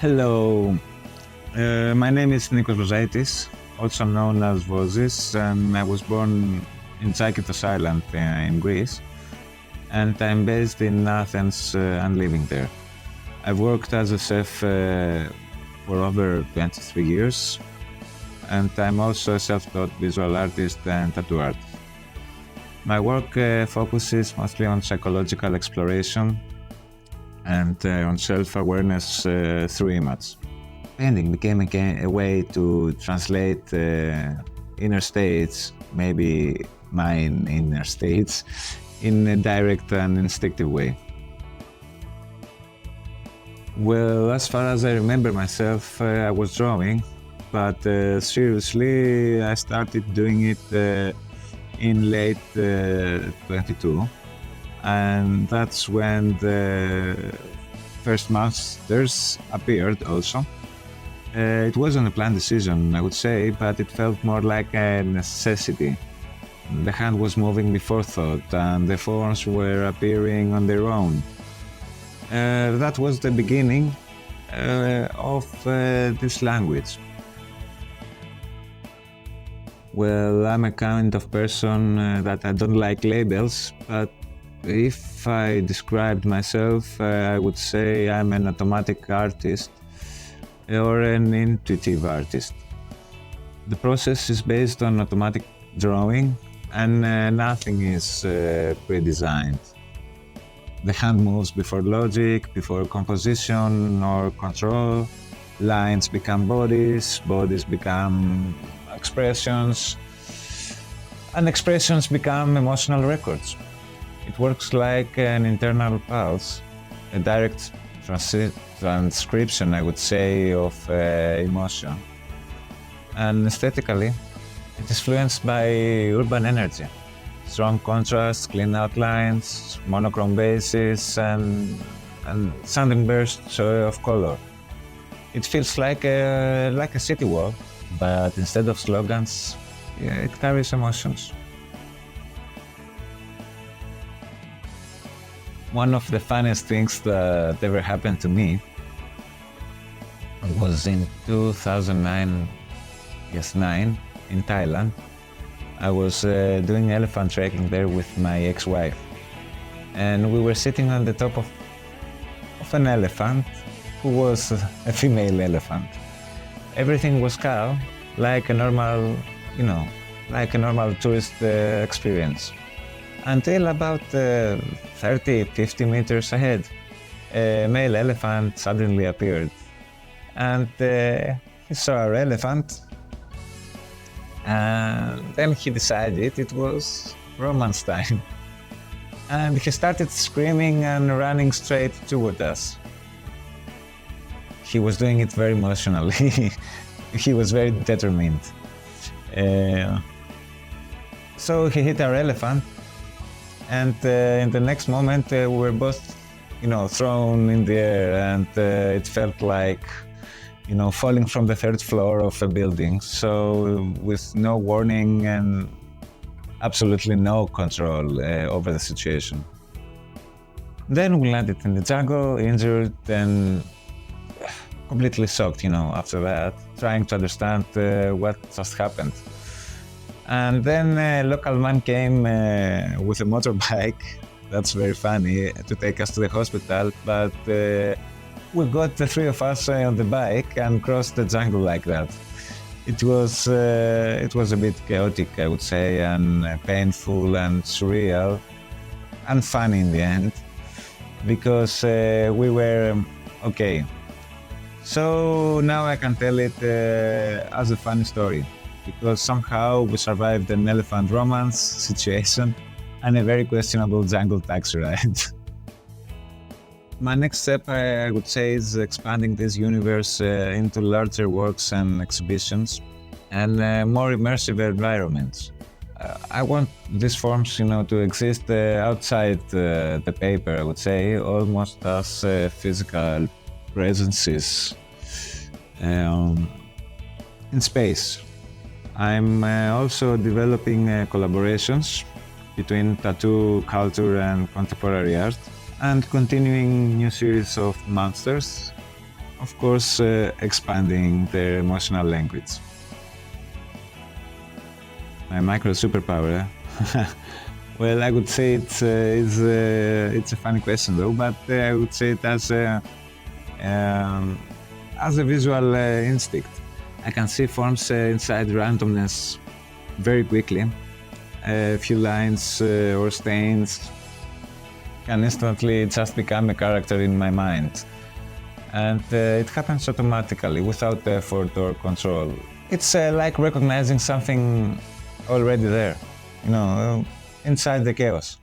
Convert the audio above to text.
Hello, my name is Nikos Vozaitis, also known as Vozis, and I was born in Zakynthos Island in Greece, and I'm based in Athens and living there. I've worked as a chef for over 23 years, and I'm also a self-taught visual artist and tattoo artist. My work focuses mostly on psychological exploration and on self-awareness through image. Painting became a way to translate inner states, maybe mine inner states, in a direct and instinctive way. Well, as far as I remember myself, I was drawing, but seriously, I started doing it in late 22. And that's when the first masters appeared also. It wasn't a planned decision, I would say, but it felt more like a necessity. The hand was moving before thought, and the forms were appearing on their own. That was the beginning of this language. Well, I'm a kind of person that I don't like labels, but if I described myself, I would say I'm an automatic artist or an intuitive artist. The process is based on automatic drawing, and nothing is pre-designed. The hand moves before logic, before composition or control. Lines become bodies, bodies become expressions, and expressions become emotional records. It works like an internal pulse, a direct transcription, I would say, of emotion. And aesthetically, it is influenced by urban energy. Strong contrast, clean outlines, monochrome bases, and sudden bursts of color. It feels like a city wall, but instead of slogans, it carries emotions. One of the funniest things that ever happened to me was in 2009, in Thailand. I was doing elephant trekking there with my ex-wife, and we were sitting on the top of an elephant who was a female elephant. Everything was calm, like a normal, tourist experience. Until about 30-50 meters ahead, a male elephant suddenly appeared. And he saw our elephant, and then he decided it was romance time. And he started screaming and running straight toward us. He was doing it very emotionally. He was very determined. So he hit our elephant, and in the next moment we were both, thrown in the air, and it felt like, falling from the third floor of a building. So with no warning and absolutely no control over the situation. Then we landed in the jungle, injured and completely shocked, after that, trying to understand what just happened. And then a local man came with a motorbike, that's very funny, to take us to the hospital, but we got the three of us on the bike and crossed the jungle like that. It was a bit chaotic, I would say, and painful and surreal, and funny in the end, because we were okay. So now I can tell it as a funny story, because somehow we survived an elephant romance situation and a very questionable jungle taxi ride. My next step, I would say, is expanding this universe into larger works and exhibitions and more immersive environments. I want these forms, to exist outside the paper, I would say, almost as physical presences in space. I'm also developing collaborations between tattoo culture and contemporary art, and continuing new series of monsters of course, expanding their emotional language. My micro superpower, eh? Well, I would say it's a funny question though, but I would say it as a visual instinct. I can see forms inside randomness very quickly. A few lines or stains can instantly just become a character in my mind. And it happens automatically, without effort or control. It's like recognizing something already there, inside the chaos.